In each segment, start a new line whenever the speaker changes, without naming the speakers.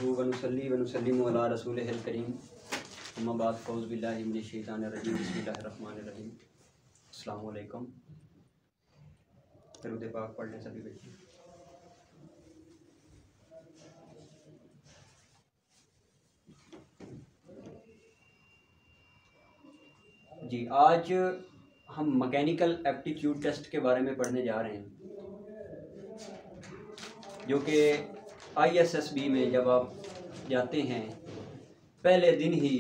नहमदुहु व नुसल्ली व नुसल्लिमु अला रसूलिहिल करीम अम्मा बाद फ़ौज़ु बिल्लाहि मिनश शैतानिर रजीम बिस्मिल्लाहिर रहमानिर रहीम। अस्सलामु अलैकुम। दरूद पाक पढ़ लें सभी बच्चे। जी, आज हम मैकेनिकल एप्टीट्यूड टेस्ट के बारे में पढ़ने जा रहे हैं, जो कि ISSB में जब आप जाते हैं पहले दिन ही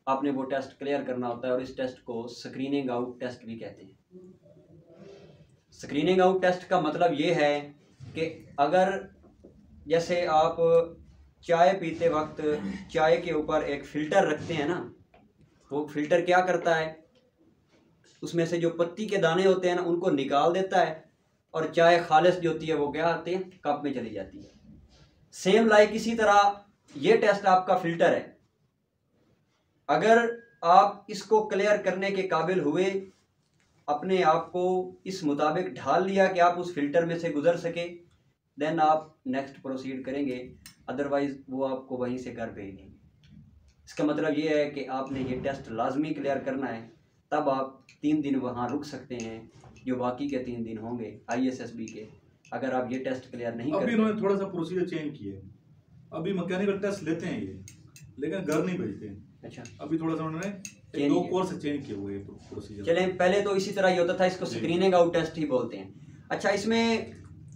आपने वो टेस्ट क्लियर करना होता है और इस टेस्ट को स्क्रीनिंग आउट टेस्ट भी कहते हैं। स्क्रीनिंग आउट टेस्ट का मतलब ये है कि अगर जैसे आप चाय पीते वक्त चाय के ऊपर एक फ़िल्टर रखते हैं ना, वो फ़िल्टर क्या करता है, उसमें से जो पत्ती के दाने होते हैं ना उनको निकाल देता है और चाय खालिस जो होती है वो क्या आती है, कप में चली जाती है। सेम लाइक इसी तरह ये टेस्ट आपका फ़िल्टर है। अगर आप इसको क्लियर करने के काबिल हुए, अपने आप को इस मुताबिक ढाल लिया कि आप उस फ़िल्टर में से गुज़र सके, देन आप नेक्स्ट प्रोसीड करेंगे, अदरवाइज़ वो आपको वहीं से घर भेज देंगे। इसका मतलब ये है कि आपने ये टेस्ट लाजमी क्लियर करना है, तब आप 3 दिन वहाँ रुक सकते हैं, जो बाकी के 3 दिन होंगे ISSB के। अगर आप ये टेस्ट क्लियर नहीं करते,
अभी इन्होंने थोड़ा सा प्रोसीजर चेंज किया है। अभी मैकेनिकल टेस्ट लेते हैं ये, लेकिन घर नहीं भेजते हैं।
अच्छा, अभी
थोड़ा सा उन्होंने 2 कोर्स चेंज किए हुए प्रोसीजर।
चलें, पहले तो इसी तरह ही होता था, इसको स्क्रीनिंग आउट टेस्ट ही बोलते हैं। अच्छा, इसमें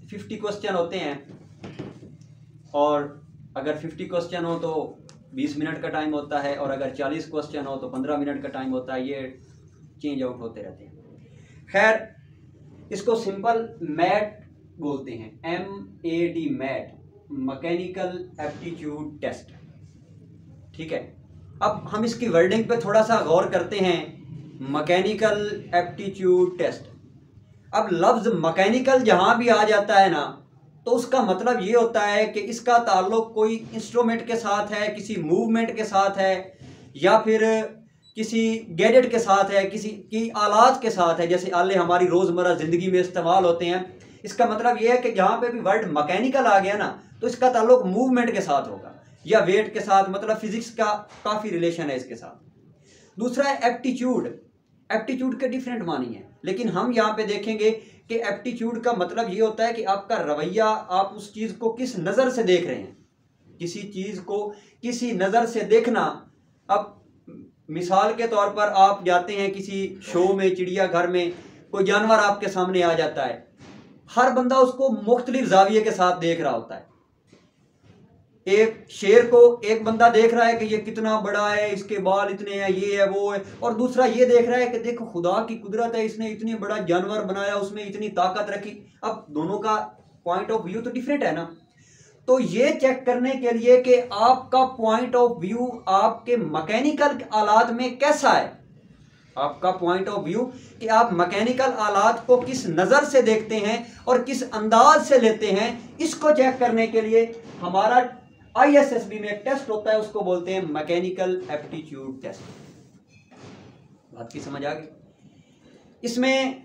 50 क्वेश्चन होते हैं और अगर 50 क्वेश्चन हो तो 20 मिनट का टाइम होता है, और अगर 40 क्वेश्चन हो तो 15 मिनट का टाइम होता है। ये चेंज आउट होते रहते हैं। खैर, इसको सिंपल मैट बोलते हैं, MAD MAT, mechanical aptitude test. ठीक है, अब हम इसकी वर्डिंग पे थोड़ा सा गौर करते हैं। मैकेनिकल एप्टीट्यूड टेस्ट, अब लफ्ज़ मैकेनिकल जहाँ भी आ जाता है ना, तो उसका मतलब ये होता है कि इसका ताल्लुक कोई इंस्ट्रूमेंट के साथ है, किसी मूवमेंट के साथ है, या फिर किसी गैजेट के साथ है, किसी की आलात के साथ है। जैसे आले हमारी रोज़मर्रा ज़िंदगी में इस्तेमाल होते हैं। इसका मतलब ये है कि जहाँ पे भी वर्ड मैकेनिकल आ गया ना, तो इसका ताल्लुक मूवमेंट के साथ होगा या वेट के साथ, मतलब फिजिक्स का काफ़ी रिलेशन है इसके साथ। दूसरा है एप्टीट्यूड। एप्टीट्यूड के डिफरेंट मानी है, लेकिन हम यहाँ पे देखेंगे कि एप्टीट्यूड का मतलब ये होता है कि आपका रवैया, आप उस चीज़ को किस नज़र से देख रहे हैं, किसी चीज़ को किसी नज़र से देखना। अब मिसाल के तौर पर आप जाते हैं किसी शो में, चिड़ियाघर में, कोई जानवर आपके सामने आ जाता है, हर बंदा उसको मुख्तलिफ जाविये के साथ देख रहा होता है। एक शेर को एक बंदा देख रहा है कि ये कितना बड़ा है, इसके बाल इतने हैं, ये है वो है, और दूसरा ये देख रहा है कि देखो खुदा की कुदरत है, इसने इतनी बड़ा जानवर बनाया, उसमें इतनी ताकत रखी। अब दोनों का पॉइंट ऑफ व्यू तो डिफरेंट है ना। तो ये चेक करने के लिए कि आपका पॉइंट ऑफ व्यू आपके मैकेनिकल आलात में कैसा है, आपका पॉइंट ऑफ व्यू कि आप मैकेनिकल आलात को किस नज़र से देखते हैं और किस अंदाज से लेते हैं, इसको चेक करने के लिए हमारा ISSB में एक टेस्ट होता है, उसको बोलते हैं मैकेनिकल एप्टीट्यूड टेस्ट। बात की समझ आ गई? इसमें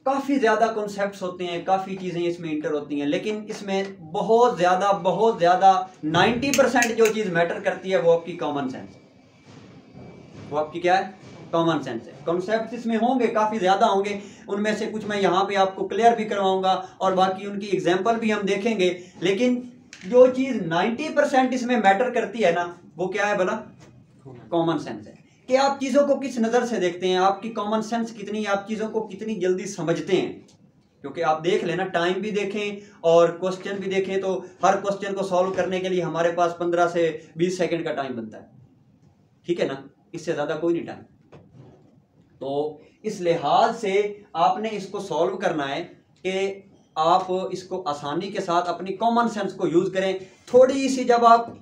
काफ़ी ज़्यादा कॉन्सेप्ट्स होते हैं, काफ़ी चीज़ें इसमें इंटर होती हैं, लेकिन इसमें बहुत ज़्यादा 90% जो चीज़ मैटर करती है वो आपकी कॉमन सेंस है। वो आपकी क्या है? कॉमन सेंस है। कॉन्सेप्ट्स इसमें होंगे, काफ़ी ज़्यादा होंगे, उनमें से कुछ मैं यहाँ पे आपको क्लियर भी करवाऊंगा और बाकी उनकी एग्जाम्पल भी हम देखेंगे। लेकिन जो चीज़ 90% इसमें मैटर करती है ना, वो क्या है भला? कॉमन सेंस है, कि आप चीज़ों को किस नज़र से देखते हैं, आपकी कॉमन सेंस कितनी, आप चीज़ों को कितनी जल्दी समझते हैं। क्योंकि आप देख लेना, टाइम भी देखें और क्वेश्चन भी देखें, तो हर क्वेश्चन को सॉल्व करने के लिए हमारे पास 15 से 20 सेकंड का टाइम बनता है। ठीक है ना, इससे ज़्यादा कोई नहीं टाइम। तो इस लिहाज से आपने इसको सॉल्व करना है कि आप इसको आसानी के साथ अपनी कॉमन सेंस को यूज़ करें। थोड़ी सी जब आप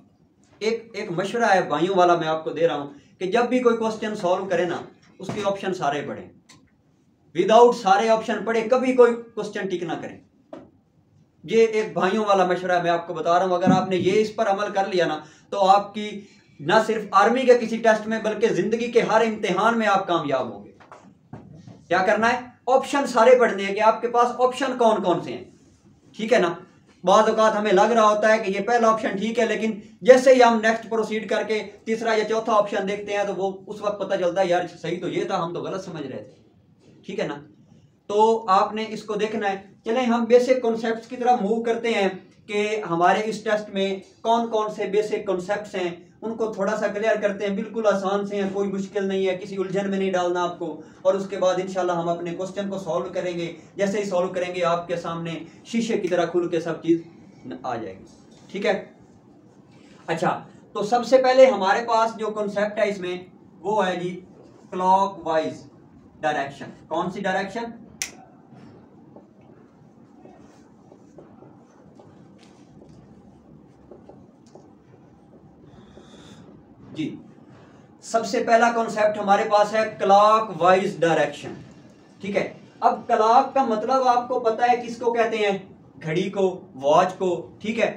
एक मशवरा है भाइयों वाला मैं आपको दे रहा हूँ कि जब भी कोई क्वेश्चन सॉल्व करें ना, उसके ऑप्शन सारे पढ़ें। विदाउट सारे ऑप्शन पढ़े कभी कोई क्वेश्चन टिक ना करें। ये एक भाइयों वाला मशवरा मैं आपको बता रहा हूँ। अगर आपने ये इस पर अमल कर लिया ना, तो आपकी ना सिर्फ आर्मी के किसी टेस्ट में बल्कि जिंदगी के हर इम्तिहान में आप कामयाब होंगे। क्या करना है? ऑप्शन सारे पढ़ने हैं कि आपके पास ऑप्शन कौन कौन से हैं। ठीक है ना। बाज़ औक़ात हमें लग रहा होता है कि ये पहला ऑप्शन ठीक है, लेकिन जैसे ही हम नेक्स्ट प्रोसीड करके तीसरा या चौथा ऑप्शन देखते हैं तो वो उस वक्त पता चलता है यार सही तो ये था, हम तो गलत समझ रहे थे। ठीक है ना, तो आपने इसको देखना है। चलें हम बेसिक कॉन्सेप्ट्स की तरफ मूव करते हैं कि हमारे इस टेस्ट में कौन कौन से बेसिक कॉन्सेप्ट्स हैं, उनको थोड़ा सा क्लियर करते हैं। बिल्कुल आसान से हैं, कोई मुश्किल नहीं है, किसी उलझन में नहीं डालना आपको। और उसके बाद इंशाल्लाह हम अपने क्वेश्चन को सॉल्व करेंगे। जैसे ही सॉल्व करेंगे आपके सामने शीशे की तरह खुल के सब चीज़ आ जाएगी। ठीक है, अच्छा तो सबसे पहले हमारे पास जो कॉन्सेप्ट है इसमें वो है जी क्लॉकवाइज डायरेक्शन। कौन सी डायरेक्शन? जी, सबसे पहला कॉन्सेप्ट हमारे पास है क्लॉकवाइज डायरेक्शन। ठीक है, अब क्लॉक का मतलब आपको पता है किसको कहते हैं? घड़ी को, वॉच को। ठीक है,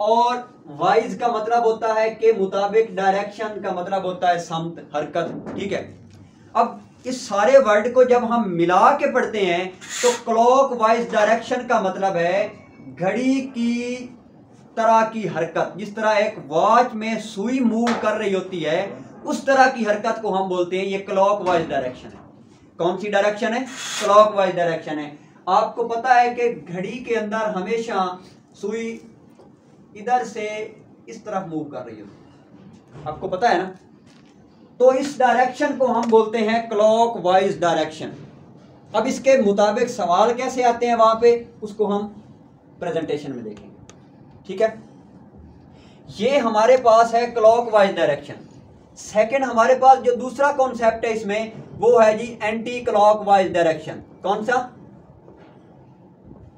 और वाइज का मतलब होता है के मुताबिक, डायरेक्शन का मतलब होता है समत, हरकत। ठीक है, अब इस सारे वर्ड को जब हम मिला के पढ़ते हैं तो क्लॉकवाइज डायरेक्शन का मतलब है घड़ी की तरह की हरकत। जिस तरह एक वॉच में सुई मूव कर रही होती है उस तरह की हरकत को हम बोलते हैं ये क्लॉकवाइज डायरेक्शन है। कौन सी डायरेक्शन है? क्लॉकवाइज डायरेक्शन है। आपको पता है कि घड़ी के अंदर हमेशा सुई इधर से इस तरफ मूव कर रही होती है, आपको पता है ना। तो इस डायरेक्शन को हम बोलते हैं क्लॉकवाइज डायरेक्शन। अब इसके मुताबिक सवाल कैसे आते हैं वहां पे, उसको हम प्रेजेंटेशन में देखेंगे। ठीक है, ये हमारे पास है क्लॉकवाइज डायरेक्शन। सेकंड हमारे पास जो दूसरा कॉन्सेप्ट है इसमें वो है जी एंटी क्लॉकवाइज डायरेक्शन। कौन सा?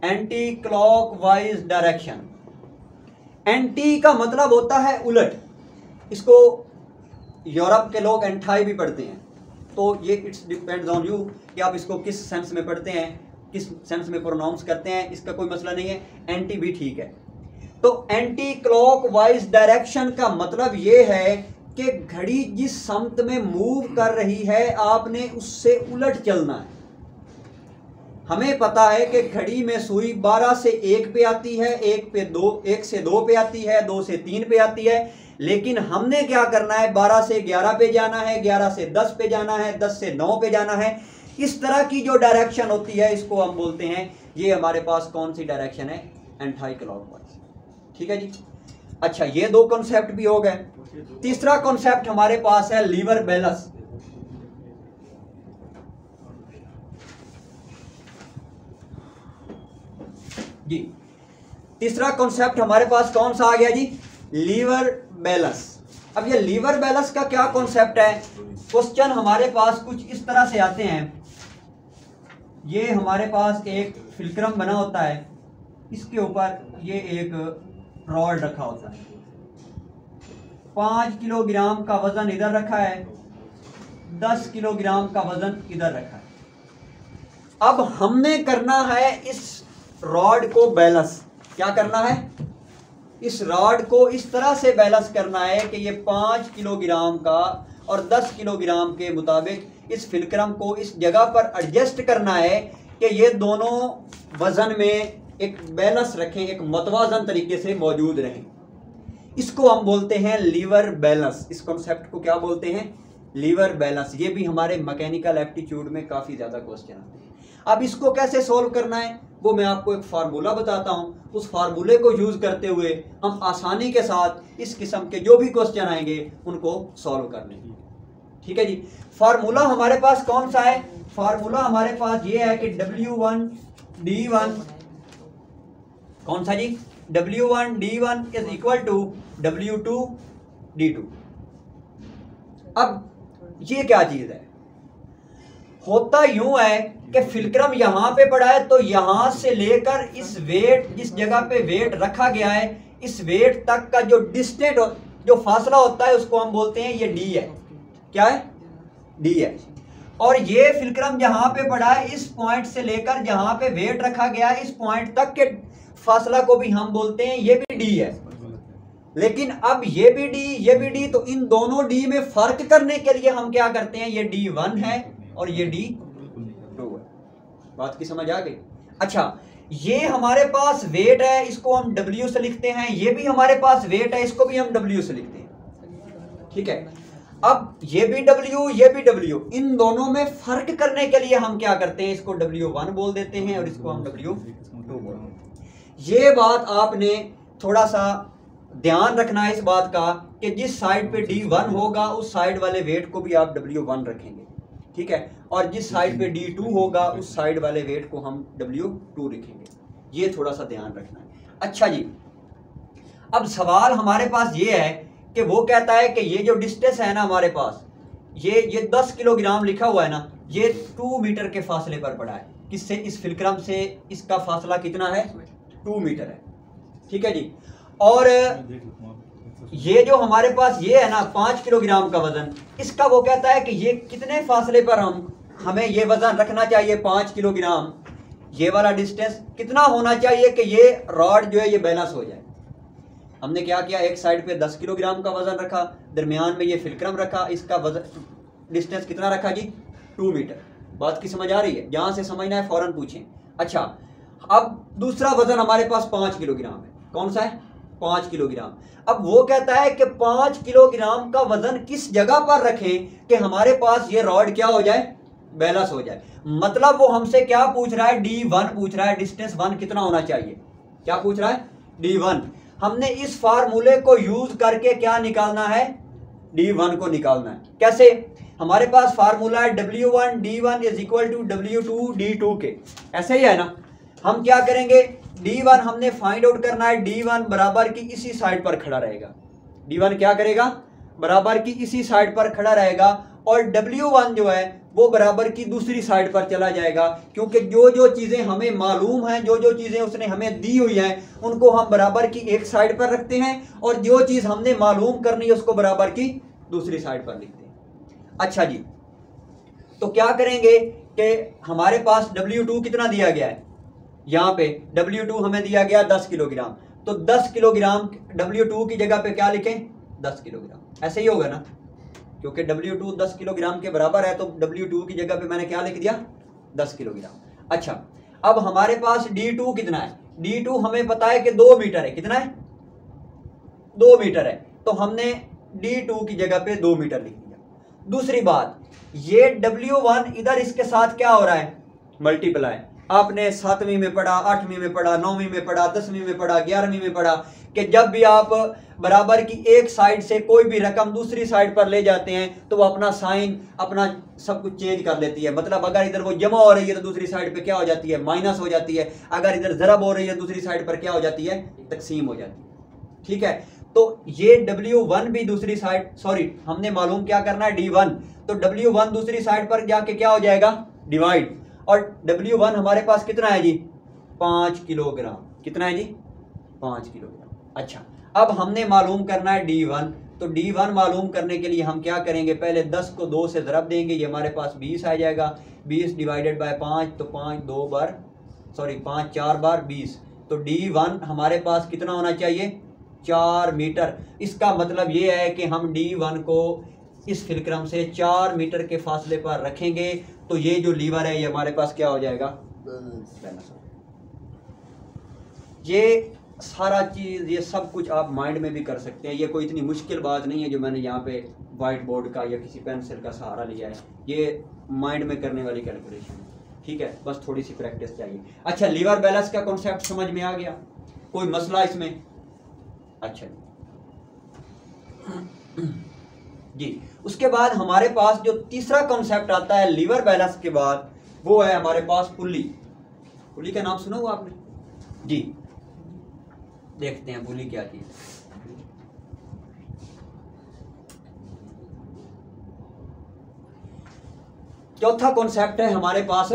Anti clockwise direction. एंटी का मतलब होता है उलट। इसको यूरोप के लोग एंटाई भी पढ़ते हैं, तो ये इट्स डिपेंड्स ऑन यू कि आप इसको किस सेंस में पढ़ते हैं, किस सेंस में प्रोनाउंस करते हैं, इसका कोई मसला नहीं है, एंटी भी ठीक है। तो एंटी क्लॉकवाइज डायरेक्शन का मतलब ये है कि घड़ी जिस समत में मूव कर रही है आपने उससे उलट चलना है। हमें पता है कि घड़ी में सुई 12 से 1 पे आती है, 1 से 2 पे आती है, 2 से 3 पे आती है, लेकिन हमने क्या करना है? 12 से 11 पे जाना है, 11 से 10 पे जाना है, 10 से 9 पे जाना है। इस तरह की जो डायरेक्शन होती है इसको हम बोलते हैं, ये हमारे पास कौन सी डायरेक्शन है? Anti clockwise. ठीक है जी, अच्छा ये दो कॉन्सेप्ट भी हो गए। तीसरा कॉन्सेप्ट हमारे पास है लीवर बैलेंस। जी, तीसरा कॉन्सेप्ट हमारे पास कौन सा आ गया जी? Liver balance. अब ये लीवर बैलेंस का क्या कॉन्सेप्ट है? क्वेश्चन हमारे पास कुछ इस तरह से आते हैं। ये हमारे पास एक फिल्क्रम बना होता है, इसके ऊपर ये एक रॉड रखा होता है, 5 किलोग्राम का वजन इधर रखा है, 10 किलोग्राम का वजन इधर रखा है। अब हमने करना है इस रॉड को बैलेंस। क्या करना है? इस रॉड को इस तरह से बैलेंस करना है कि ये 5 किलोग्राम का और 10 किलोग्राम के मुताबिक इस फिल्क्रम को इस जगह पर एडजस्ट करना है कि ये दोनों वजन में एक बैलेंस रखें, एक मतवाजन तरीके से मौजूद रहें। इसको हम बोलते हैं लीवर बैलेंस। इस कॉन्सेप्ट को क्या बोलते हैं? Lever balance. ये भी हमारे मैकेनिकल एप्टीट्यूड में काफ़ी ज़्यादा क्वेश्चन आते हैं। अब इसको कैसे सोल्व करना है वो मैं आपको एक फार्मूला बताता हूँ। उस फार्मूले को यूज़ करते हुए हम आसानी के साथ इस किस्म के जो भी क्वेश्चन आएंगे उनको सॉल्व कर लेंगे। ठीक है जी, फार्मूला हमारे पास कौन सा है? फार्मूला हमारे पास ये है कि W1D1, कौन सा जी? W1D1 is equal to W2D2। अब ये क्या चीज है? होता यूं है कि फिल्क्रम यहां पे पड़ा है, तो यहां से लेकर इस वेट, जिस जगह पे वेट रखा गया है, इस वेट तक का जो डिस्टेंस, जो फासला होता है उसको हम बोलते हैं ये डी है। क्या है? डी है। और ये फिल्क्रम जहां पे पड़ा है, इस पॉइंट से लेकर जहां पे वेट रखा गया है इस पॉइंट तक के फासला को भी हम बोलते हैं, ये भी डी है। लेकिन अब ये भी डी, ये भी डी, तो इन दोनों डी में फर्क करने के लिए हम क्या करते हैं? ये D1 है और ये D2 है। बात की समझ आ गई? अच्छा, ये हमारे पास वेट है, इसको हम W से लिखते हैं, ये भी हमारे पास वेट है, इसको भी हम W से लिखते हैं। ठीक है, अब ये भी W, ये भी W, इन दोनों में फर्क करने के लिए हम क्या करते हैं, इसको W1 बोल देते हैं और इसको हम W2 बोल देते हैं। ये बात आपने थोड़ा सा ध्यान रखना है इस बात का कि जिस साइड पे D1 होगा उस साइड वाले वेट को भी आप W1 रखेंगे। ठीक है, और जिस साइड पे D2 होगा उस साइड वाले वेट को हम W2 रखेंगे। ये थोड़ा सा ध्यान रखना है। अच्छा जी, अब सवाल हमारे पास ये है कि वो कहता है कि ये जो डिस्टेंस है ना हमारे पास, ये 10 किलोग्राम लिखा हुआ है ना, ये 2 मीटर के फासले पर पड़ा है। किससे? इस फिलक्रम से इसका फासला कितना है? 2 मीटर है। ठीक है जी, और ये जो हमारे पास ये है ना 5 किलोग्राम का वजन, इसका वो कहता है कि ये कितने फासले पर हमें ये वजन रखना चाहिए 5 किलोग्राम, ये वाला डिस्टेंस कितना होना चाहिए कि ये रॉड जो है ये बैलेंस हो जाए। हमने क्या किया, एक साइड पे 10 किलोग्राम का वजन रखा, दरमियान में ये फिलक्रम रखा, इसका वजन डिस्टेंस कितना रखा जी? 2 मीटर। बात की समझ आ रही है? जहां से समझना है फौरन पूछें। अच्छा, अब दूसरा वजन हमारे पास 5 किलोग्राम है। कौन सा है? 5 किलोग्राम। अब वो कहता है कि 5 किलोग्राम का वजन किस जगह पर रखें कि हमारे पास ये रॉड क्या हो जाए? बैलेंस हो जाए। मतलब वो हमसे क्या पूछ रहा है? D1 पूछ रहा है, डिस्टेंस 1 कितना होना चाहिए? क्या पूछ रहा है? D1। हमने इस फार्मूले को यूज करके क्या निकालना है? D1 को निकालना है। कैसे? हमारे पास फार्मूला है W1 D1 is equal to W2 D2 के, ऐसे ही है ना। हम क्या करेंगे, D1 हमने फाइंड आउट करना है, D1 बराबर की इसी साइड पर खड़ा रहेगा। D1 क्या करेगा? बराबर की इसी साइड पर खड़ा रहेगा, और W1 जो है वो बराबर की दूसरी साइड पर चला जाएगा, क्योंकि जो जो चीजें हमें मालूम हैं, जो जो चीजें उसने हमें दी हुई हैं, उनको हम बराबर की एक साइड पर रखते हैं, और जो चीज हमने मालूम करनी है उसको बराबर की दूसरी साइड पर लिखते हैं। अच्छा जी, तो क्या करेंगे कि हमारे पास W2 कितना दिया गया है? यहाँ पे W2 हमें दिया गया 10 किलोग्राम, तो 10 किलोग्राम W2 की जगह पे क्या लिखें? 10 किलोग्राम। ऐसे ही होगा ना, क्योंकि W2 10 किलोग्राम के बराबर है, तो W2 की जगह पे मैंने क्या लिख दिया? 10 किलोग्राम। अच्छा, अब हमारे पास D2 कितना है? D2 हमें पता है कि 2 मीटर है। कितना है? 2 मीटर है, तो हमने D2 की जगह पे 2 मीटर लिख दिया। दूसरी बात, ये W1 इधर इसके साथ क्या हो रहा है? मल्टीप्लाई। आपने 7वीं में पढ़ा, 8वीं में पढ़ा, 9वीं में पढ़ा, 10वीं में पढ़ा, 11वीं में पढ़ा कि जब भी आप बराबर की एक साइड से कोई भी रकम दूसरी साइड पर ले जाते हैं तो वो अपना साइन, अपना सब कुछ चेंज कर लेती है। मतलब अगर इधर वो जमा हो रही है तो दूसरी साइड पे क्या हो जाती है? माइनस हो जाती है। अगर इधर ज़रब हो रही है दूसरी साइड पर क्या हो जाती है? तकसीम हो जाती है। ठीक है, तो ये W1 भी दूसरी साइड, सॉरी हमने मालूम क्या करना है? D1, तो W1 दूसरी साइड पर जाके क्या हो जाएगा? डिवाइड। और W1 हमारे पास कितना है जी? 5 किलोग्राम। कितना है जी? 5 किलोग्राम। अच्छा, अब हमने मालूम करना है D1, तो D1 मालूम करने के लिए हम क्या करेंगे? पहले 10 को 2 से ज़रब देंगे, ये हमारे पास 20 आ जाएगा। 20 डिवाइडेड बाय 5, तो 5 4 बार 20, तो D1 हमारे पास कितना होना चाहिए? 4 मीटर। इसका मतलब ये है कि हम D1 को इस फिलक्रम से 4 मीटर के फासले पर रखेंगे, तो ये जो लीवर है ये हमारे पास क्या हो जाएगा? बैलेंस। ये सारा चीज़, ये सब कुछ आप माइंड में भी कर सकते हैं। ये कोई इतनी मुश्किल बात नहीं है जो मैंने यहाँ पे वाइट बोर्ड का या किसी पेंसिल का सहारा लिया है। ये माइंड में करने वाली कैलकुलेशन है। ठीक है, बस थोड़ी सी प्रैक्टिस चाहिए। अच्छा, लीवर बैलेंस का कॉन्सेप्ट समझ में आ गया? कोई मसला इसमें? अच्छा जी, उसके बाद हमारे पास जो तीसरा कॉन्सेप्ट आता है लीवर बैलेंस के बाद, वो है हमारे पास पुल्ली। पुल्ली का नाम सुना हुआ आपने? जी, देखते हैं पुल्ली क्या चीज। चौथा कॉन्सेप्ट है हमारे पास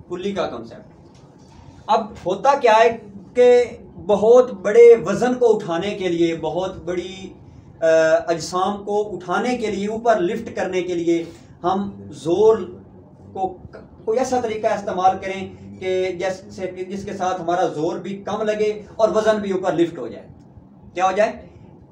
पुल्ली का कॉन्सेप्ट। अब होता क्या है कि बहुत बड़े वजन को उठाने के लिए, बहुत बड़ी अजसाम को उठाने के लिए, ऊपर लिफ्ट करने के लिए हम जोर को कोई ऐसा तरीका इस्तेमाल करें कि जैसे जिसके साथ हमारा जोर भी कम लगे और वजन भी ऊपर लिफ्ट हो जाए। क्या हो जाए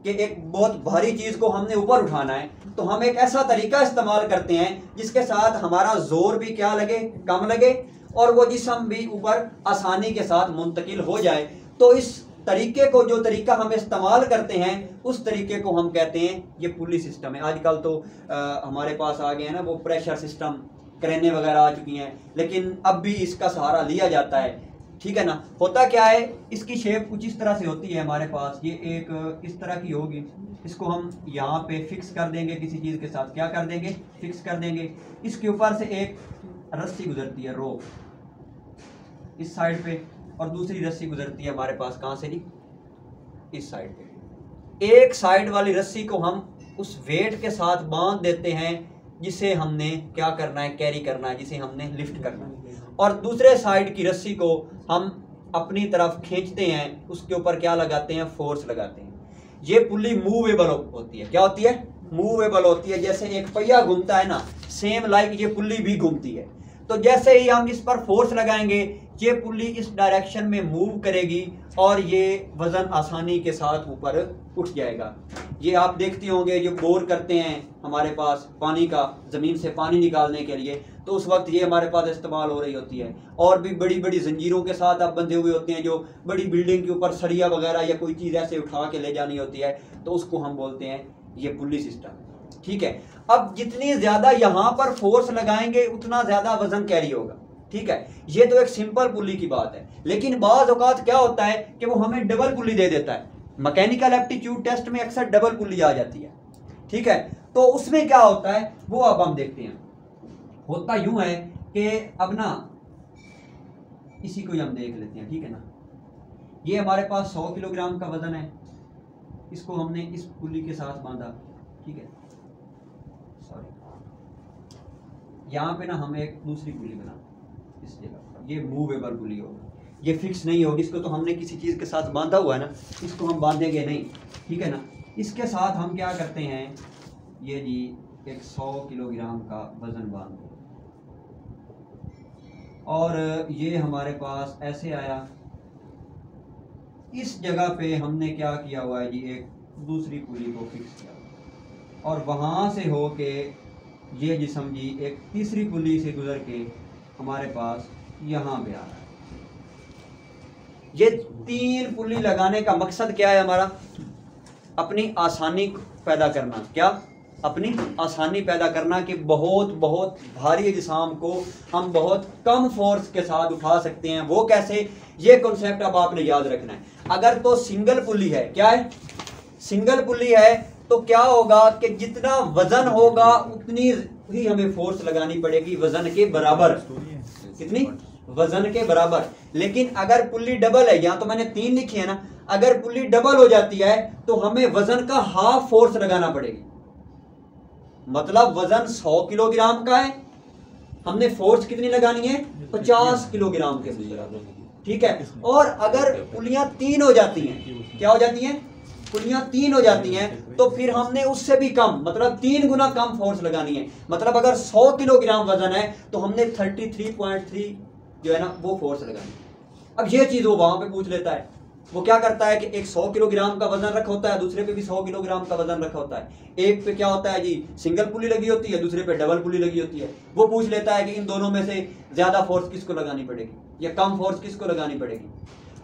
कि एक बहुत भारी चीज को हमने ऊपर उठाना है, तो हम एक ऐसा तरीका इस्तेमाल करते हैं जिसके साथ हमारा जोर भी क्या लगे? कम लगे, और वो जिस्म भी ऊपर आसानी के साथ मुंतकिल हो जाए। तो इस तरीके को, जो तरीका हम इस्तेमाल करते हैं, उस तरीके को हम कहते हैं ये पुली सिस्टम है। आजकल तो हमारे पास आ गए हैं ना वो प्रेशर सिस्टम, क्रेनें वगैरह आ चुकी हैं, लेकिन अब भी इसका सहारा लिया जाता है। ठीक है ना। होता क्या है, इसकी शेप कुछ इस तरह से होती है हमारे पास, ये एक इस तरह की होगी। इसको हम यहाँ पे फिक्स कर देंगे किसी चीज़ के साथ, क्या कर देंगे, फिक्स कर देंगे। इसके ऊपर से एक रस्सी गुजरती है, रोप, इस साइड पे, और दूसरी रस्सी गुजरती है हमारे पास कहाँ से जी, इस साइड पे। एक साइड वाली रस्सी को हम उस वेट के साथ बांध देते हैं जिसे हमने क्या करना है, कैरी करना है, जिसे हमने लिफ्ट करना है, और दूसरे साइड की रस्सी को हम अपनी तरफ खींचते हैं, उसके ऊपर क्या लगाते हैं, फोर्स लगाते हैं। ये पुली मूवेबल होती है। क्या होती है, मूवेबल होती है। जैसे एक पहिया घूमता है ना, सेम लाइक ये पुली भी घूमती है। तो जैसे ही हम इस पर फोर्स लगाएंगे, ये पुली इस डायरेक्शन में मूव करेगी और ये वजन आसानी के साथ ऊपर उठ जाएगा। ये आप देखते होंगे जो बोर करते हैं हमारे पास पानी का, जमीन से पानी निकालने के लिए, तो उस वक्त ये हमारे पास इस्तेमाल हो रही होती है। और भी बड़ी बड़ी जंजीरों के साथ आप बंधे हुए होते हैं, जो बड़ी बिल्डिंग के ऊपर सरिया वगैरह या कोई चीज़ ऐसे उठा के ले जानी होती है, तो उसको हम बोलते हैं ये पुली सिस्टम। ठीक है। अब जितनी ज्यादा यहाँ पर फोर्स लगाएंगे उतना ज्यादा वजन कैरी होगा। ठीक है। ये तो एक सिंपल पुली की बात है, लेकिन बाज़ औक़ात क्या होता है कि वो हमें डबल पुली दे देता है। मैकेनिकल एप्टीट्यूड टेस्ट में अक्सर डबल पुली आ जाती है। ठीक है। तो उसमें क्या होता है वो अब हम देखते हैं। होता यूं है कि अब ना इसी को हम देख लेते हैं। ठीक है ना। ये हमारे पास 100 किलोग्राम का वजन है, इसको हमने इस पुली के साथ बांधा। ठीक है, सॉरी, यहाँ पे ना हमें एक दूसरी पुली बना इस जगह पर, ये मूवेबल पुली होगी, ये फिक्स नहीं होगी। इसको तो हमने किसी चीज़ के साथ बांधा हुआ है ना, इसको हम बांधेंगे नहीं। ठीक है ना। इसके साथ हम क्या करते हैं, ये जी एक 100 किलोग्राम का वजन बांध दो, और ये हमारे पास ऐसे आया। इस जगह पे हमने क्या किया हुआ है जी, एक दूसरी पुली को फिक्स किया, और वहाँ से हो के ये जिस्म जी एक तीसरी पुली से गुजर के हमारे पास यहाँ पे आ रहा है। ये 3 पुली लगाने का मकसद क्या है हमारा, अपनी आसानी पैदा करना। क्या, अपनी आसानी पैदा करना कि बहुत बहुत भारी जिस्म को हम बहुत कम फोर्स के साथ उठा सकते हैं। वो कैसे, ये कॉन्सेप्ट अब आपने याद रखना है। अगर तो सिंगल पुली है, क्या है, सिंगल पुली है, तो क्या होगा कि जितना वजन होगा उतनी ही हमें फोर्स लगानी पड़ेगी, वजन के बराबर। कितनी, वजन के बराबर। लेकिन अगर पुली डबल है, यहाँ तो मैंने 3 लिखी है ना, अगर पुली डबल हो जाती है तो हमें वजन का हाफ फोर्स लगाना पड़ेगी। मतलब वजन 100 किलोग्राम का है, हमने फोर्स कितनी लगानी है, 50 किलोग्राम के बराबर। ठीक है। और अगर पुलियां 3 हो जाती हैं, क्या हो जाती हैं, पुलियां 3 हो जाती हैं, तो फिर हमने उससे भी कम, मतलब 3 गुना कम फोर्स लगानी है। मतलब अगर 100 किलोग्राम वजन है तो हमने 33.3 जो है ना वो फोर्स लगानी है। अब ये चीज़ वो वहां पे पूछ लेता है। वो क्या करता है कि एक 100 किलोग्राम का वजन रखा होता है, दूसरे पे भी 100 किलोग्राम का वजन रखा होता है। एक पे क्या होता है जी, सिंगल पुली लगी होती है, दूसरे पे डबल पुली लगी होती है। वो पूछ लेता है कि इन दोनों में से ज्यादा फोर्स किसको लगानी पड़ेगी या कम फोर्स किसको लगानी पड़ेगी।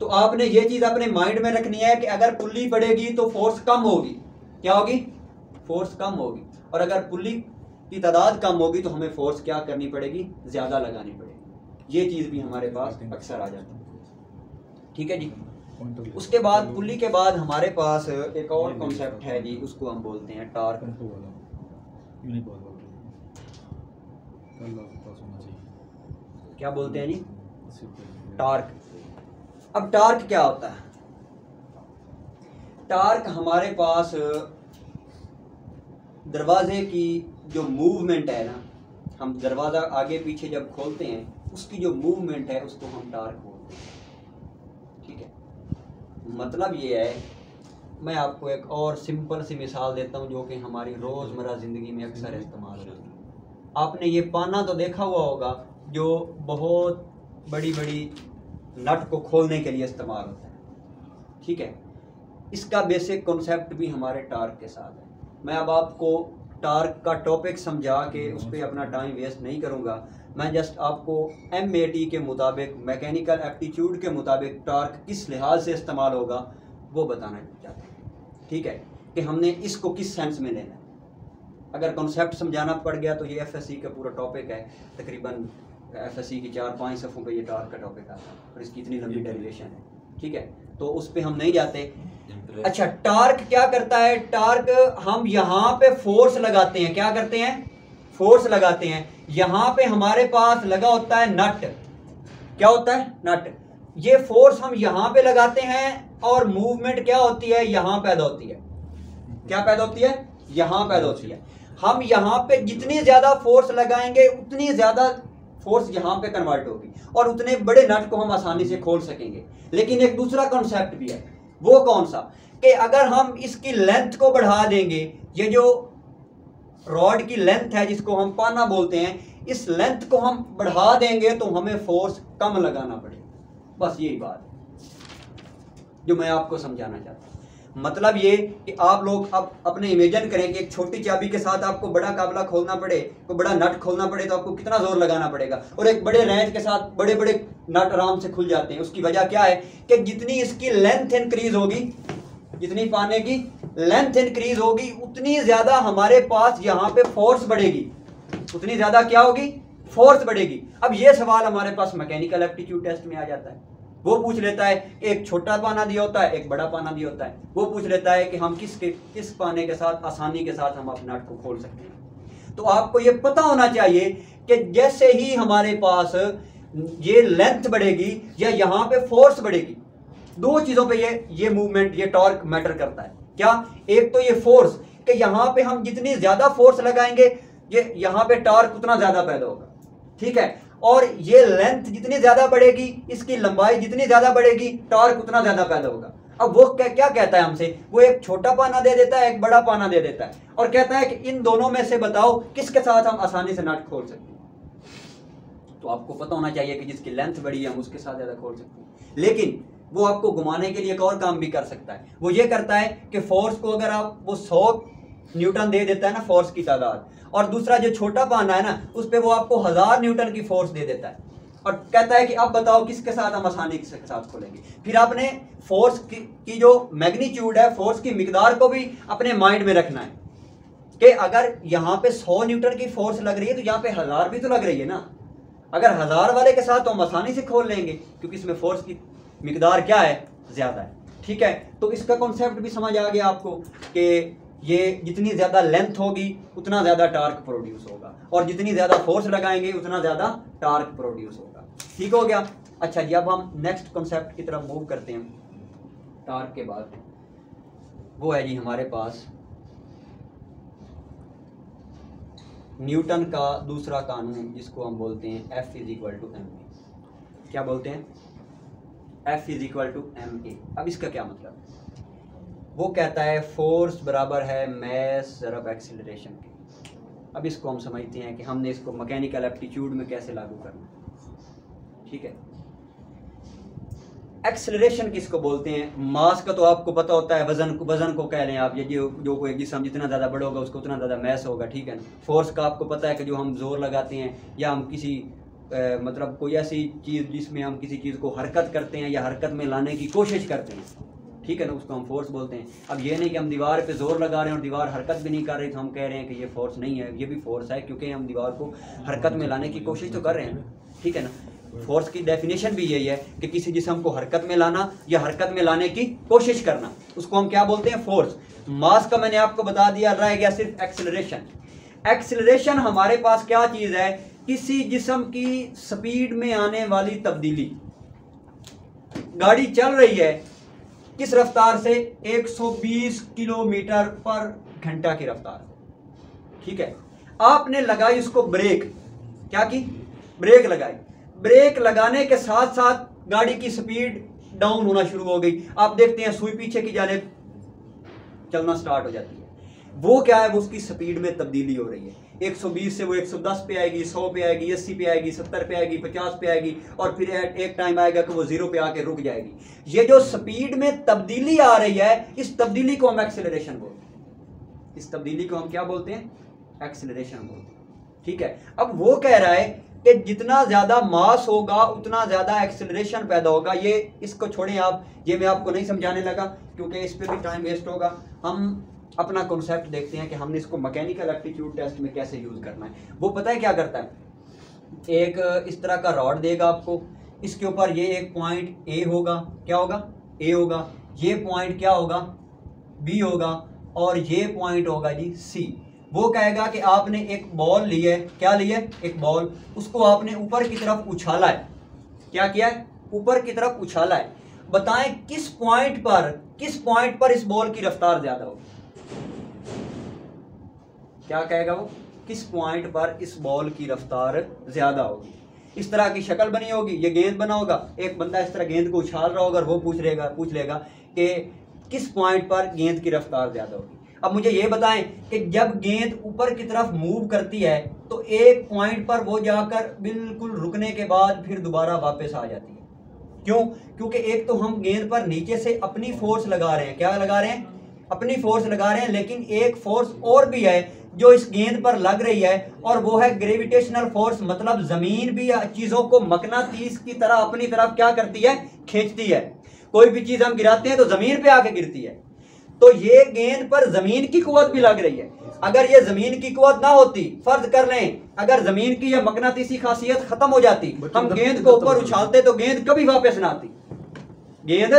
तो आपने ये चीज अपने माइंड में रखनी है कि अगर पुली बढ़ेगी तो फोर्स कम होगी। क्या होगी, फोर्स कम होगी। और अगर पुली की तादाद कम होगी तो हमें फोर्स क्या करनी पड़ेगी, ज्यादा लगानी पड़ेगी। ये चीज भी हमारे पास अक्सर आ जाती है। ठीक है जी। उसके बाद पुली के बाद हमारे पास एक और कॉन्सेप्ट है जी, उसको हम बोलते हैं टार्क। क्या बोलते हैं जी, टार्क। अब टार्क क्या होता है, टार्क हमारे पास दरवाजे की जो मूवमेंट है ना, हम दरवाजा आगे पीछे जब खोलते हैं उसकी जो मूवमेंट है उसको हम टार्क बोलते हैं। ठीक है। मतलब ये है, मैं आपको एक और सिंपल सी मिसाल देता हूँ जो कि हमारी रोज़मर्रा ज़िंदगी में अक्सर इस्तेमाल होती है। आपने ये पाना तो देखा हुआ होगा जो बहुत बड़ी बड़ी नट को खोलने के लिए इस्तेमाल होता है। ठीक है। इसका बेसिक कॉन्सेप्ट भी हमारे टार्क के साथ है। मैं अब आपको टार्क का टॉपिक समझा के उस पर अपना टाइम वेस्ट नहीं करूँगा। मैं जस्ट आपको MAT के मुताबिक, मैकेनिकल एप्टीट्यूड के मुताबिक टार्क किस लिहाज से इस्तेमाल होगा वो बताना चाहता हूँ। ठीक है, कि हमने इसको किस सेंस में लेना है। अगर कॉन्सेप्ट समझाना पड़ गया तो ये FSC का पूरा टॉपिक है, तकरीबन FSC की 4-5 सफ़ों पे ये टार्क का टॉपिक आता है और इसकी इतनी लंबी डेरिवेशन है। ठीक है, तो उस पर हम नहीं जाते। अच्छा, टार्क क्या करता है? टार्क हम यहाँ पे फोर्स लगाते हैं। क्या करते हैं? फोर्स लगाते हैं। यहाँ पे हमारे पास लगा होता है नट। क्या होता है? नट। ये फोर्स हम यहाँ पे लगाते हैं और मूवमेंट क्या होती है? यहाँ पैदा होती है। क्या पैदा होती है? यहाँ पैदा होती है। हम यहाँ पे जितनी ज्यादा फोर्स लगाएंगे उतनी ज्यादा फोर्स यहाँ पे कन्वर्ट होगी और उतने बड़े नट को हम आसानी से खोल सकेंगे। लेकिन एक दूसरा कॉन्सेप्ट भी है। वो कौन सा? कि अगर हम इसकी लेंथ को बढ़ा देंगे, ये जो रॉड की लेंथ है जिसको हम पाना बोलते हैं, इस लेंथ को हम बढ़ा देंगे तो हमें फोर्स कम लगाना पड़ेगा। बस यही बात है जो मैं आपको समझाना चाहता हूँ। मतलब ये कि आप लोग अब अपने इमेजिन करें कि एक छोटी चाबी के साथ आपको बड़ा काबला खोलना पड़े, कोई बड़ा नट खोलना पड़े तो आपको कितना जोर लगाना पड़ेगा, और एक बड़े रेंज के साथ बड़े बड़े नट आराम से खुल जाते हैं। उसकी वजह क्या है कि जितनी इसकी लेंथ इंक्रीज होगी, जितनी पाने की लेंथ इंक्रीज होगी, उतनी ज्यादा हमारे पास यहाँ पे फोर्स बढ़ेगी। उतनी ज्यादा क्या होगी? फोर्स बढ़ेगी। अब ये सवाल हमारे पास मैकेनिकल एप्टीट्यूड टेस्ट में आ जाता है। वो पूछ लेता है, एक छोटा पाना दिया होता है, एक बड़ा पाना दिया होता है। वो पूछ लेता है कि हम किस पाने के साथ आसानी के साथ हम अपने नट को खोल सकते हैं। तो आपको ये पता होना चाहिए कि जैसे ही हमारे पास ये लेंथ बढ़ेगी या यहाँ पे फोर्स बढ़ेगी, दो चीजों पे ये मूवमेंट, ये टॉर्क मैटर करता है। क्या? एक तो ये फोर्स, कि यहाँ पे हम जितनी ज्यादा फोर्स लगाएंगे ये यहाँ पे टॉर्क उतना ज्यादा पैदा होगा। ठीक है, और ये लेंथ जितनी ज्यादा बढ़ेगी, इसकी लंबाई जितनी ज्यादा बढ़ेगी, टॉर्क उतना ज्यादा पैदा होगा। अब वो क्या कहता है हमसे? वो एक छोटा पाना दे देता है, एक बड़ा पाना दे देता है, और कहता है कि इन दोनों में से बताओ किसके साथ हम आसानी से नट खोल सकते हैं। तो आपको पता होना चाहिए कि जिसकी लेंथ बड़ी है हम उसके साथ ज्यादा खोल सकते हैं। लेकिन वो आपको घुमाने के लिए एक और काम भी कर सकता है। वो ये करता है कि फोर्स को अगर आप वो 100 न्यूटन दे देता है ना, फोर्स की तादाद, और दूसरा जो छोटा पाना है ना, उस पर वो आपको 1000 न्यूटन की फोर्स दे देता है और कहता है कि अब बताओ किसके साथ हम आसानी के साथ खोलेंगे। फिर आपने फोर्स की जो मैग्नीट्यूड है, फोर्स की मिकदार को भी अपने माइंड में रखना है कि अगर यहाँ पे 100 न्यूटन की फोर्स लग रही है तो यहाँ पे 1000 भी तो लग रही है ना। अगर 1000 वाले के साथ तो हम आसानी से खोल लेंगे क्योंकि इसमें फोर्स की मिकदार क्या है? ज्यादा है। ठीक है, तो इसका कॉन्सेप्ट भी समझ आ गया आपको कि ये जितनी ज्यादा लेंथ होगी उतना ज्यादा टार्क प्रोड्यूस होगा, और जितनी ज्यादा फोर्स लगाएंगे उतना ज्यादा टार्क प्रोड्यूस होगा। ठीक हो गया? अच्छा जी, अब हम नेक्स्ट कॉन्सेप्ट की तरफ मूव करते हैं। टार्क के बाद वो है जी हमारे पास न्यूटन का दूसरा कानून, जिसको हम बोलते हैं F = ma। क्या बोलते हैं? F = ma। अब इसका क्या मतलब? वो कहता है फोर्स बराबर है मैस ज़रब एक्सीलरेशन के। अब इसको हम समझते हैं कि हमने इसको मैकेनिकल एप्टीट्यूड में कैसे लागू करना है। ठीक है, एक्सीलरेशन किसको बोलते हैं? मास का तो आपको पता होता है, वजन को कह लें आप, ये जो कोई जिस्म जितना ज़्यादा बड़ा होगा उसको उतना ज़्यादा मैस होगा। ठीक है ना। फोर्स का आपको पता है कि जो हम जोर लगाते हैं या हम किसी मतलब कोई ऐसी चीज़ जिसमें हम किसी चीज़ को हरकत करते हैं या हरकत में लाने की कोशिश करते हैं, ठीक है ना, उसको हम फोर्स बोलते हैं। अब ये नहीं कि हम दीवार पे जोर लगा रहे हैं और दीवार हरकत भी नहीं कर रही तो हम कह रहे हैं कि ये फोर्स नहीं है। ये भी फोर्स है क्योंकि हम दीवार को हरकत में लाने की कोशिश तो कर रहे हैं ना। ठीक है ना। फोर्स की डेफिनेशन भी यही है कि किसी जिस्म को हरकत में लाना या हरकत में लाने की कोशिश करना, उसको हम क्या बोलते हैं? फोर्स। मास का मैंने आपको बता दिया, रह गया सिर्फ एक्सेलरेशन। एक्सेलरेशन हमारे पास क्या चीज़ है? किसी जिस्म की स्पीड में आने वाली तब्दीली। गाड़ी चल रही है किस रफ्तार से? 120 किलोमीटर पर घंटा की रफ्तार। ठीक है, आपने लगाई उसको ब्रेक। क्या की? ब्रेक लगाई। ब्रेक लगाने के साथ साथ गाड़ी की स्पीड डाउन होना शुरू हो गई। आप देखते हैं सुई पीछे की जानिब चलना स्टार्ट हो जाती है। वो क्या है? वो उसकी स्पीड में तब्दीली हो रही है। 120 से वो 110 पे आएगी, 100 पे आएगी, 80 पे आएगी, 70 पे आएगी, 50 पे आएगी, और फिर एक टाइम आएगा कि वो 0 पे आके रुक जाएगी। ये जो स्पीड में तब्दीली आ रही है, इस तब्दीली को हम एक्सेलरेशन बोलते हैं। इस तब्दीली को हम क्या बोलते हैं? एक्सेलरेशन बोलते हैं। ठीक है, अब वो कह रहा है कि जितना ज्यादा मास होगा उतना ज्यादा एक्सेलरेशन पैदा होगा। ये इसको छोड़ें आप, ये मैं आपको नहीं समझाने लगा क्योंकि इस पर भी टाइम वेस्ट होगा। हम अपना कॉन्सेप्ट देखते हैं कि हमने इसको मैकेनिकल एप्टीट्यूड टेस्ट में कैसे यूज करना है। वो पता है क्या करता है, एक इस तरह का रॉड देगा आपको, इसके ऊपर ये एक पॉइंट ए होगा, क्या होगा, ए होगा, ये पॉइंट क्या होगा, बी होगा, और ये पॉइंट होगा जी सी। वो कहेगा कि आपने एक बॉल ली है, क्या ली है, एक बॉल, उसको आपने ऊपर की तरफ उछाला है, क्या किया है, ऊपर की तरफ उछाला है। बताएं किस पॉइंट पर इस बॉल की रफ्तार ज्यादा होगी, क्या कहेगा वो, किस पॉइंट पर इस बॉल की रफ्तार ज्यादा होगी। इस तरह की शक्ल बनी होगी, ये गेंद बना होगा, एक बंदा इस तरह गेंद को उछाल रहा होगा और वो पूछ लेगा कि किस पॉइंट पर गेंद की रफ्तार ज्यादा होगी। अब मुझे ये बताएं कि जब गेंद ऊपर की तरफ मूव करती है तो एक पॉइंट पर वो जाकर बिल्कुल रुकने के बाद फिर दोबारा वापस आ जाती है। क्यों? क्योंकि एक तो हम गेंद पर नीचे से अपनी फोर्स लगा रहे हैं, क्या लगा रहे हैं, अपनी फोर्स लगा रहे हैं, लेकिन एक फोर्स और भी है जो इस गेंद पर लग रही है और वो है ग्रेविटेशनल फोर्स। मतलब जमीन भी चीजों को मकनातीस की तरह अपनी तरफ क्या करती है, खींचती है। कोई भी चीज हम गिराते हैं तो जमीन पे आके गिरती है, तो ये गेंद पर जमीन की कुव्वत भी लग रही है। अगर ये जमीन की कुव्वत ना होती, फर्ज कर लें अगर जमीन की ये मकनातीसी खासियत खत्म हो जाती, हम गेंद को ऊपर उछालते तो गेंद कभी वापस ना आती, गेंद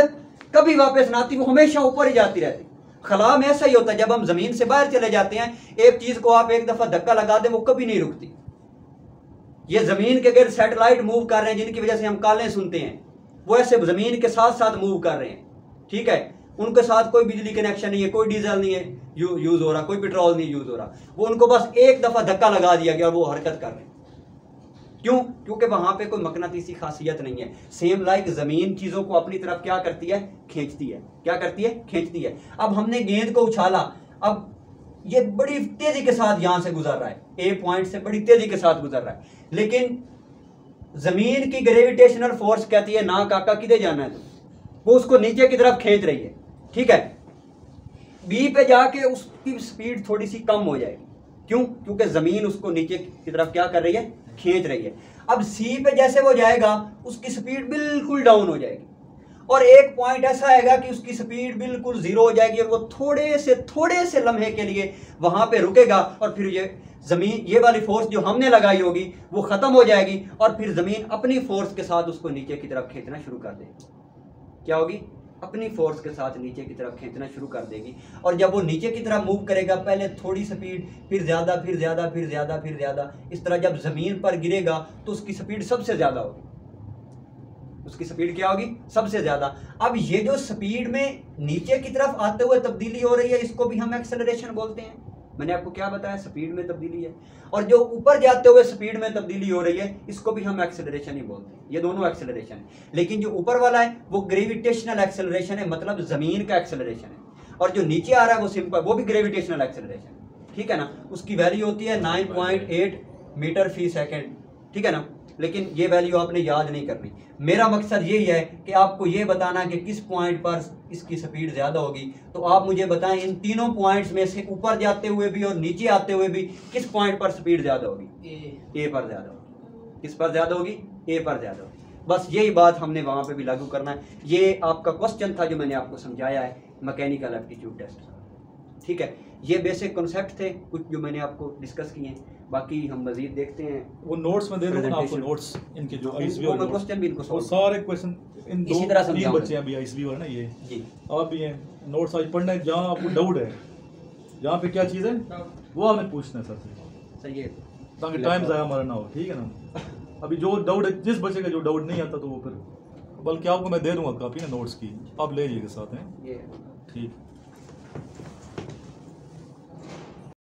कभी वापस ना आती, वो हमेशा ऊपर ही जाती रहती। खला में ऐसा ही होता है, जब हम जमीन से बाहर चले जाते हैं, एक चीज को आप एक दफा धक्का लगा दें वो कभी नहीं रुकती। ये जमीन के गिर्द सैटेलाइट मूव कर रहे हैं जिनकी वजह से हम कालें सुनते हैं, वो ऐसे जमीन के साथ साथ मूव कर रहे हैं। ठीक है, उनके साथ कोई बिजली कनेक्शन नहीं है, कोई डीजल नहीं है यूज हो रहा, कोई पेट्रोल नहीं यूज हो रहा, वो उनको बस एक दफा धक्का लगा दिया गया और वो हरकत कर रहे हैं। क्यों? क्योंकि वहां पे कोई मकनातीसी खासियत नहीं है। सेम लाइक जमीन चीजों को अपनी तरफ क्या करती है, खींचती है। क्या करती है, खींचती है। अब हमने गेंद को उछाला, अब ये बड़ी तेजी के साथ यहां से गुजर रहा है, ए पॉइंट से बड़ी तेजी के साथ गुजर रहा है, लेकिन जमीन की ग्रेविटेशनल फोर्स कहती है ना काका किधर जाना है, वो उसको नीचे की तरफ खींच रही है। ठीक है, बी पे जाके उसकी स्पीड थोड़ी सी कम हो जाएगी। क्यों? क्योंकि जमीन उसको नीचे की तरफ क्या कर रही है, खींच रही है। अब सी पे जैसे वो जाएगा उसकी स्पीड बिल्कुल डाउन हो जाएगी और एक पॉइंट ऐसा आएगा कि उसकी स्पीड बिल्कुल जीरो हो जाएगी और वो थोड़े से लम्हे के लिए वहां पे रुकेगा और फिर ये जमीन, ये वाली फोर्स जो हमने लगाई होगी वो खत्म हो जाएगी और फिर जमीन अपनी फोर्स के साथ उसको नीचे की तरफ खींचना शुरू कर देगी। क्या होगी? अपनी फोर्स के साथ नीचे की तरफ खींचना शुरू कर देगी। और जब वो नीचे की तरफ मूव करेगा, पहले थोड़ी स्पीड, फिर ज्यादा, फिर ज्यादा, फिर ज्यादा, फिर ज्यादा, इस तरह जब जमीन पर गिरेगा तो उसकी स्पीड सबसे ज्यादा होगी। उसकी स्पीड क्या होगी? सबसे ज्यादा। अब ये जो स्पीड में नीचे की तरफ आते हुए तब्दीली हो रही है, इसको भी हम एक्सेलरेशन बोलते हैं। मैंने आपको क्या बताया, स्पीड में तब्दीली है। और जो ऊपर जाते हुए स्पीड में तब्दीली हो रही है, इसको भी हम एक्सेलरेशन ही बोलते हैं। ये दोनों एक्सेलरेशन है, लेकिन जो ऊपर वाला है वो ग्रेविटेशनल एक्सेलरेशन है, मतलब जमीन का एक्सेलरेशन है। और जो नीचे आ रहा है वो सिंपल, वो भी ग्रेविटेशनल एक्सेलरेशन है। ठीक है ना, उसकी वैल्यू होती है 9.8 मीटर फी सेकेंड। ठीक है ना, लेकिन ये वैल्यू आपने याद नहीं करनी। मेरा मकसद यही है कि आपको ये बताना कि किस पॉइंट पर इसकी स्पीड ज्यादा होगी। तो आप मुझे बताएं इन तीनों पॉइंट्स में से ऊपर जाते हुए भी और नीचे आते हुए भी किस पॉइंट पर स्पीड ज्यादा होगी? ए पर ज्यादा होगी। किस पर ज्यादा होगी? ए पर ज्यादा होगी। बस यही बात हमने वहां पे भी लागू करना है। ये आपका क्वेश्चन था जो मैंने आपको समझाया है मैकेनिकल एप्टीट्यूड टेस्ट। ठीक है, ये बेसिक कॉन्सेप्ट थे कुछ जो मैंने आपको डिस्कस किए हैं, बाकी हम मजीद देखते हैं।
वो नोट्स में दे दूंगा ना आपको, नोट्स इनके जो आईएसबी वाले
क्वेश्चन भी इनको
वो सारे क्वेश्चन इन
इसी तरह
तीन बच्चे हैं अभी आईएसबी वाले ना, ये
जी
आप भी हैं, नोट्स आज पढ़ना है। जहाँ आपको डाउट है, जहाँ पे क्या चीज़ है वो आपने पूछना है सर से,
सही है,
ताकि टाइम ज़ाया हमारा ना हो। ठीक है ना, अभी जो डाउट है, जिस बच्चे का जो डाउट नहीं आता तो वो फिर, बल्कि आपको मैं दे दूंगा कॉपी ना नोट्स की, आप ले लीजिएगा साथ हैं।
ये
ठीक।